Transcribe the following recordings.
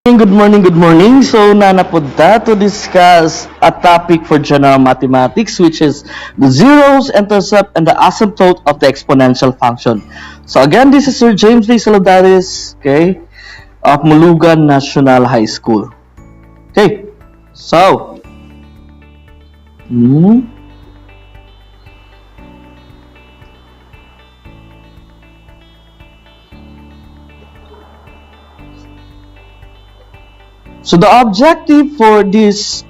Good morning, good morning. So, nanapunta to discuss a topic for general mathematics, which is the zeros, intercept, and the asymptote of the exponential function. So, again, this is Sir James Lee Saladares, okay, of Mulugan National High School. Okay, so, So the objective for these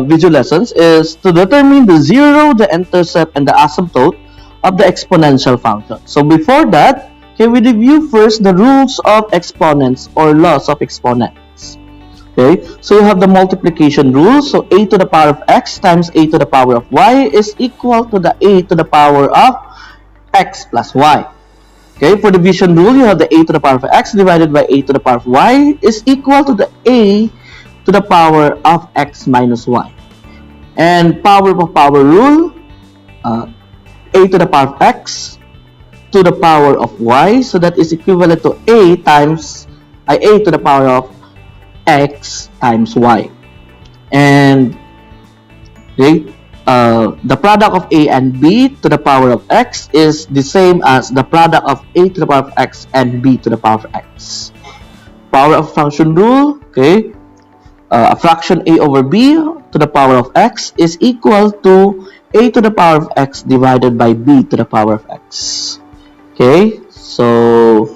video lessons is to determine the zero, the intercept, and the asymptote of the exponential function. So before that, can we review first the rules of exponents or laws of exponents? Okay, so you have the multiplication rule. So a to the power of x times a to the power of y is equal to the a to the power of x plus y. Okay, for division rule, you have the a to the power of x divided by a to the power of y is equal to the a to the power of x minus y. And power of power rule, a to the power of x to the power of y, so that is equivalent to a to the power of x times y. And okay, the product of a and b to the power of x is the same as the product of a to the power of x and b to the power of x. Power of function rule, okay, a fraction a over b to the power of x is equal to a to the power of x divided by b to the power of x. Okay, so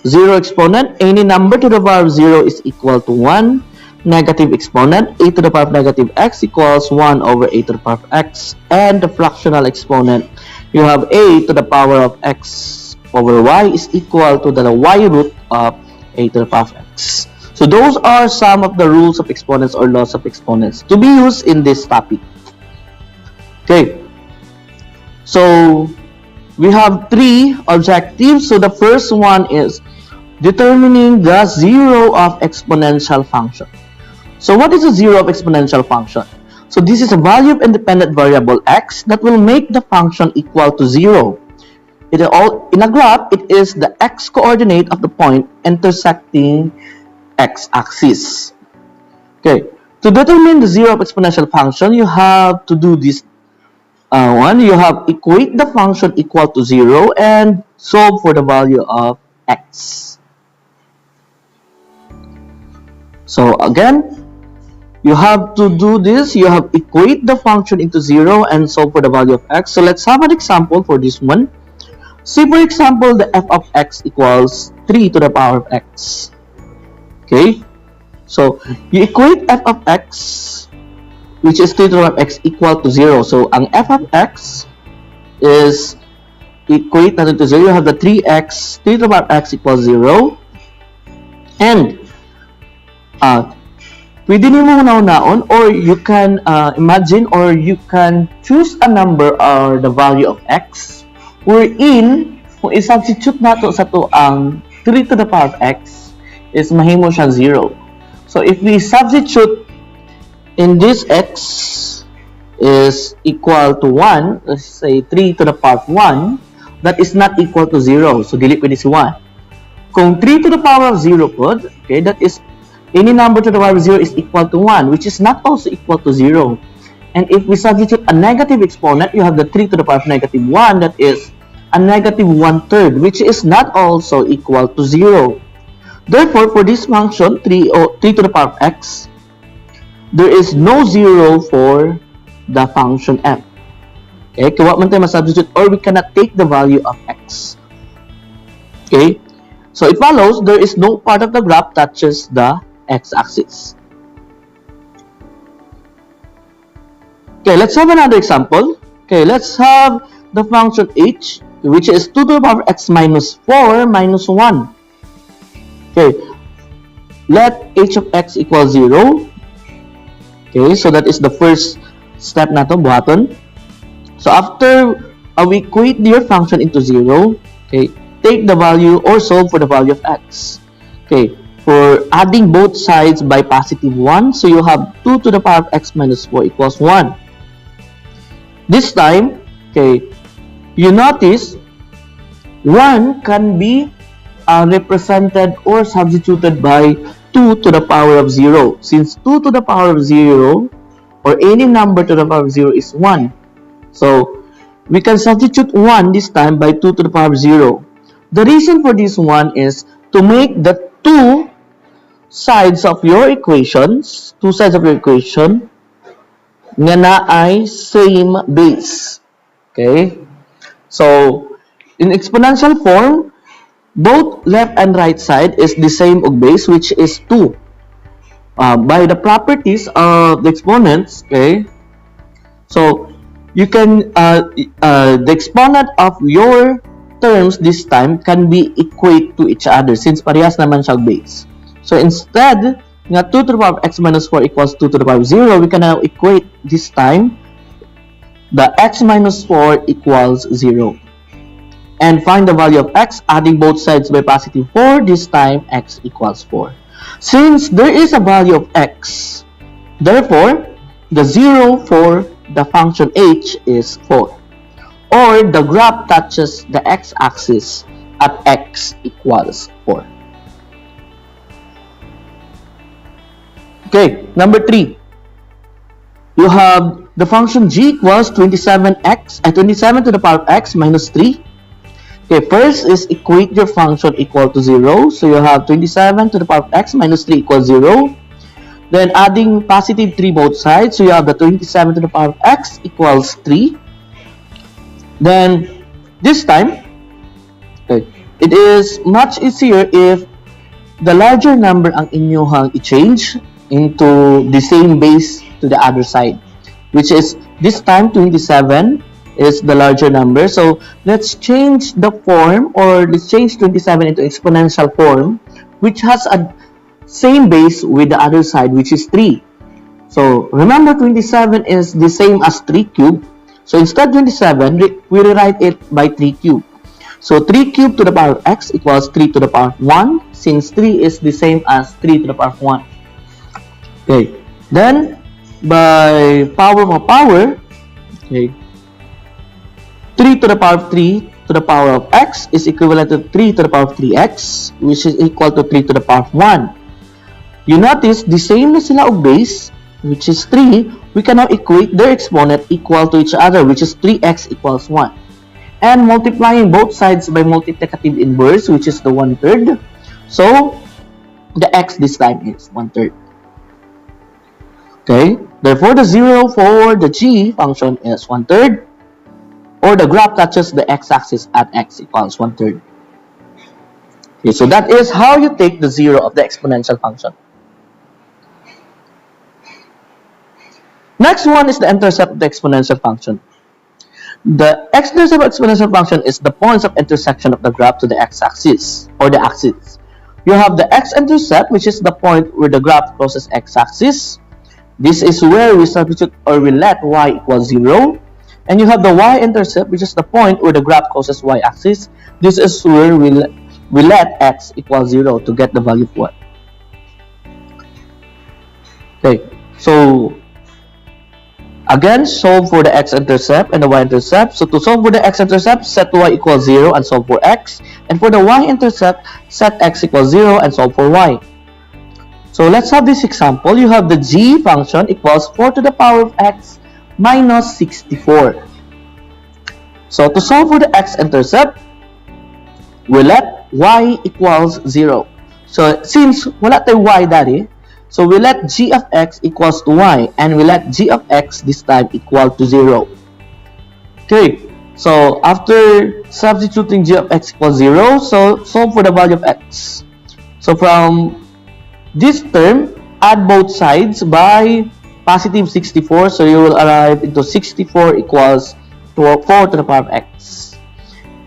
zero exponent, any number to the power of 0 is equal to 1. Negative exponent, a to the power of negative x equals 1 over a to the power of x. And the fractional exponent, you have a to the power of x over y is equal to the y root of a to the power of x. So those are some of the rules of exponents or laws of exponents to be used in this topic. Okay, so we have three objectives. So the first one is determining the zero of exponential function. So what is a zero of exponential function? So this is a value of independent variable x that will make the function equal to 0. In a graph, it is the x coordinate of the point intersecting x-axis. Okay, to determine the zero of exponential function, you have to do this one. You have equate the function equal to 0 and solve for the value of x. So again, you have to do this. You have equate the function into 0 and solve for the value of x. So let's have an example for this one. Say for example, the f of x equals 3 to the power of x. Okay, so you equate f of x, which is 3 to the power of x, equal to 0. So ang f of x is equate natin to 0. You have the 3x, 3 to the power of x equals 0. And pwede nyo naon or you can imagine or you can choose a number or the value of x wherein kung i-substitute nato sa to ang 3 to the power of x is mahimo siya 0. So if we substitute in this x is equal to 1, let's say 3 to the power of 1, that is not equal to 0. So dili pwede si 1. Kung 3 to the power of 0 pod, okay, that is any number to the power of 0 is equal to 1, which is not also equal to 0. And if we substitute a negative exponent, you have the 3 to the power of negative 1, that is a negative 1/3, which is not also equal to 0. Therefore, for this function, 3 to the power of x, there is no 0 for the function f. Okay, kaya man tayo masubstitute or we cannot take the value of x. Okay, so it follows there is no part of the graph touches the x-axis. Okay, let's have another example. Okay, let's have the function h, which is 2 to the power of x minus 4 minus 1. Okay, let h of x equal 0. Okay, so that is the first step nato buhaton. So after we equate your function into 0, okay, take the value or solve for the value of x. Okay, for adding both sides by positive 1, so you have 2 to the power of x minus 4 equals 1. This time, okay, you notice 1 can be represented or substituted by 2 to the power of 0. Since 2 to the power of 0 or any number to the power of 0 is 1. So we can substitute 1 this time by 2 to the power of 0. The reason for this one is to make the two sides of your equations, nga naay same base. Okay? So, in exponential form, both left and right side is the same og base, which is 2. By the properties of the exponents, okay? So, you can, the exponent of your terms this time can be equate to each other since parehas naman siya base. So, instead, nga 2 to the power of x minus 4 equals 2 to the power of 0, we can now equate this time the x minus 4 equals 0. And find the value of x, adding both sides by positive 4, this time x equals 4. Since there is a value of x, therefore, the 0 for the function h is 4. Or the graph touches the x-axis at x equals 4. Okay, number 3. You have the function g equals 27 to the power of x minus 3. Okay, first is equate your function equal to 0. So you have 27 to the power of x minus 3 equals 0. Then adding positive 3 both sides. So you have the 27 to the power of x equals 3. Then this time, okay, it is much easier if the larger number ang inyohang i-change into the same base to the other side, which is this time 27 is the larger number. So let's change the form, or let's change 27 into exponential form, which has a same base with the other side, which is 3. So remember, 27 is the same as 3 cubed. So instead 27, we rewrite it by 3 cubed. So 3 cubed to the power of x equals 3 to the power of 1, since 3 is the same as 3 to the power of 1. Okay, then by power of power, okay, 3 to the power of 3 to the power of x is equivalent to 3 to the power of 3x, which is equal to 3 to the power of 1. You notice, the same na sila og base, which is 3, we can now equate their exponent equal to each other, which is 3x equals 1. And multiplying both sides by multiplicative inverse, which is the 1/3. So, the x this time is 1/3. Okay, therefore the 0 for the g function is 1/3, or the graph touches the x-axis at x equals 1/3. Okay, so that is how you take the 0 of the exponential function. Next one is the intercept of the exponential function. The x-intercept of exponential function is the points of intersection of the graph to the x-axis, or the axis. You have the x-intercept, which is the point where the graph crosses x-axis. This is where we substitute, or we let y equals 0. And you have the y-intercept, which is the point where the graph crosses y-axis. This is where we let x equals 0 to get the value of y. Okay, so again, solve for the x-intercept and the y-intercept. So to solve for the x-intercept, set y equals 0 and solve for x. And for the y-intercept, set x equals 0 and solve for y. So let's have this example. You have the g function equals 4 to the power of x minus 64. So to solve for the x-intercept, we let y equals 0. So since wala tayo y dati, so we let g of x equals to y, and we let g of x this time equal to 0. Okay, so after substituting g of x equals 0, so solve for the value of x. So from this term, add both sides by positive 64, so you will arrive into 64 equals 4 to the power of x.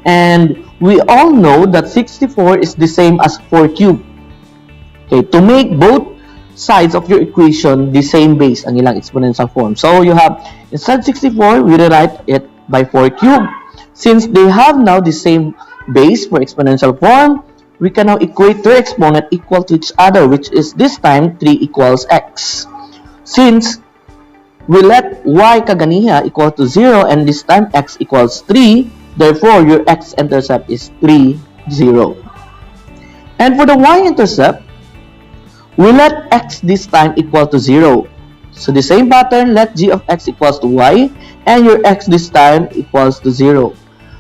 And we all know that 64 is the same as 4 cubed. Okay, to make both sides of your equation the same base ang ilang exponential form. So you have, instead 64, we rewrite it by 4 cubed. Since they have now the same base for exponential form, we can now equate their exponent equal to each other, which is this time 3 equals x. Since we let y kaganiha equal to 0 and this time x equals 3, therefore your x-intercept is 3, 0. And for the y-intercept, we let x this time equal to 0. So the same pattern, let g of x equals to y, and your x this time equals to 0.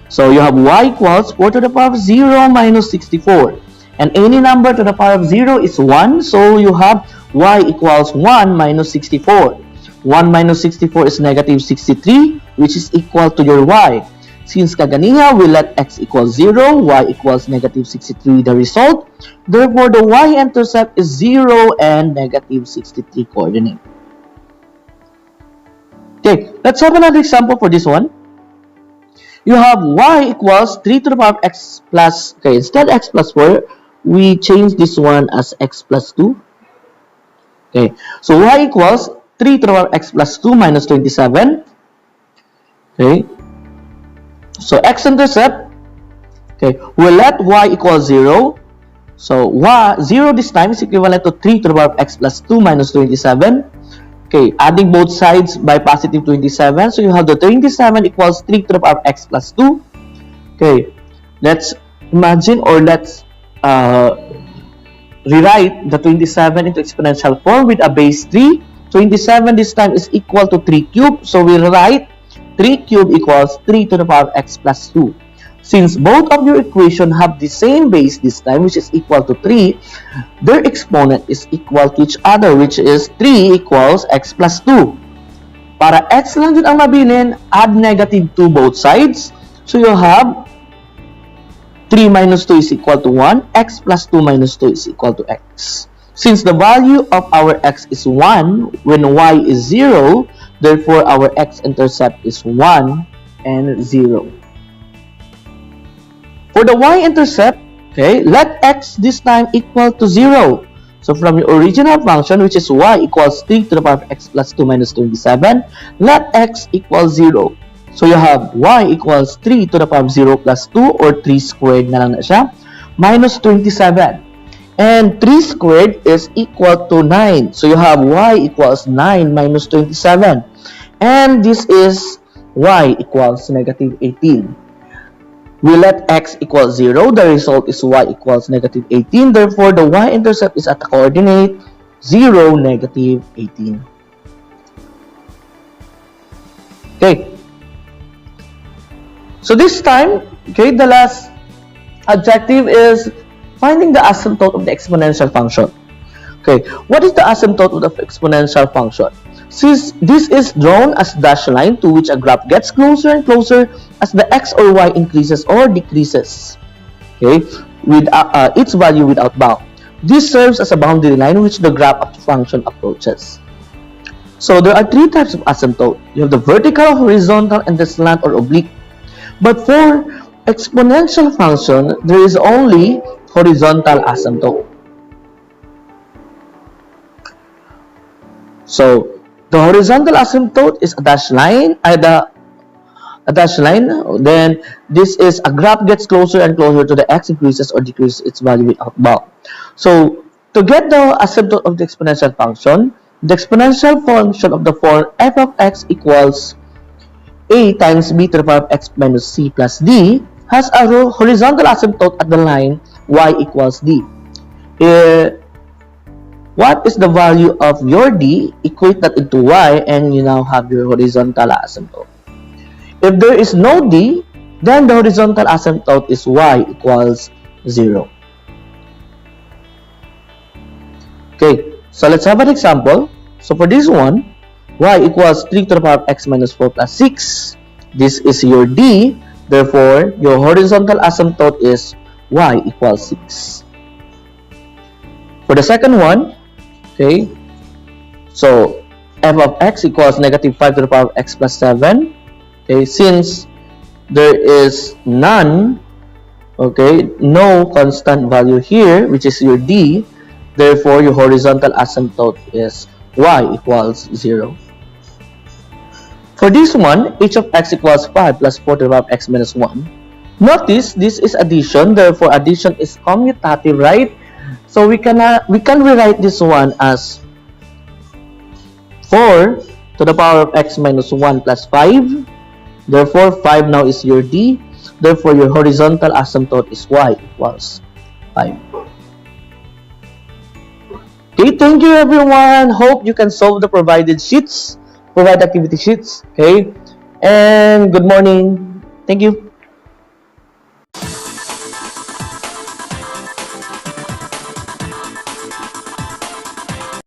So you have y equals 4 to the power of 0 minus 64. And any number to the power of 0 is 1, so you have y equals 1 minus 64. 1 minus 64 is negative 63, which is equal to your y. Since kaganiya, we let x equals 0, y equals negative 63 the result. Therefore, the y-intercept is 0 and negative 63 coordinate. Okay, let's have another example for this one. You have y equals 3 to the power of x plus, okay, instead x plus 4, we change this one as x plus 2. Okay, so y equals 3 to the power of x plus 2 minus 27. Okay, so x-intercept, okay, we'll let y equals 0. So y, 0 this time is equivalent to 3 to the power of x plus 2 minus 27. Okay, adding both sides by positive 27. So you have the 27 equals 3 to the power of x plus 2. Okay, let's imagine, or let's rewrite the 27 into exponential form with a base 3. 27 this time is equal to 3 cubed. So we write 3 cubed equals 3 to the power of x plus 2. Since both of your equation have the same base this time, which is equal to 3, their exponent is equal to each other, which is 3 equals x plus 2. Para x lang din ang mabilin, add negative 2 both sides. So you have 3 minus 2 is equal to 1. X plus 2 minus 2 is equal to x. Since the value of our x is 1 when y is 0, therefore our x-intercept is 1 and 0. For the y-intercept, okay, let x this time equal to 0. So from your original function, which is y equals 3 to the power of x plus 2 minus 27, let x equal 0. So you have y equals 3 to the power of 0 plus 2, or 3 squared na lang na siya, minus 27. And 3 squared is equal to 9. So you have y equals 9 minus 27. And this is y equals negative 18. We let x equal 0. The result is y equals negative 18. Therefore, the y-intercept is at the coordinate 0, negative 18. Okay. So this time, okay, the last objective is finding the asymptote of the exponential function. Okay, what is the asymptote of the exponential function? Since this is drawn as dashed line to which a graph gets closer and closer as the x or y increases or decreases, okay, with its value without bound. This serves as a boundary line which the graph of the function approaches. So there are three types of asymptote. You have the vertical, horizontal, and the slant or oblique. But for exponential function, there is only horizontal asymptote. So the horizontal asymptote is a dashed line, then this is a graph gets closer and closer to the x, increases or decreases its value without bound. So to get the asymptote of the exponential function, the exponential function of the form f of x equals a times b to the power of x minus c plus d has a horizontal asymptote at the line y equals d. What is the value of your d? Equate that into y and you now have your horizontal asymptote. If there is no d, then the horizontal asymptote is y equals 0. Okay, so let's have an example. So for this one, y equals 3 to the power of x minus 4 plus 6. This is your d. Therefore, your horizontal asymptote is y equals 6. For the second one, okay, so f of x equals negative 5 to the power of x plus 7. Okay, since there is none, okay, no constant value here, which is your d, therefore your horizontal asymptote is y equals 0. For this one, h of x equals 5 plus 4 to the power of x minus 1. Notice this is addition, therefore addition is commutative, right? So we can rewrite this one as 4 to the power of x minus 1 plus 5. Therefore, 5 now is your d. Therefore, your horizontal asymptote is y equals 5. Okay, thank you everyone. Hope you can solve the provided sheets, provide activity sheets. Okay, and good morning. Thank you.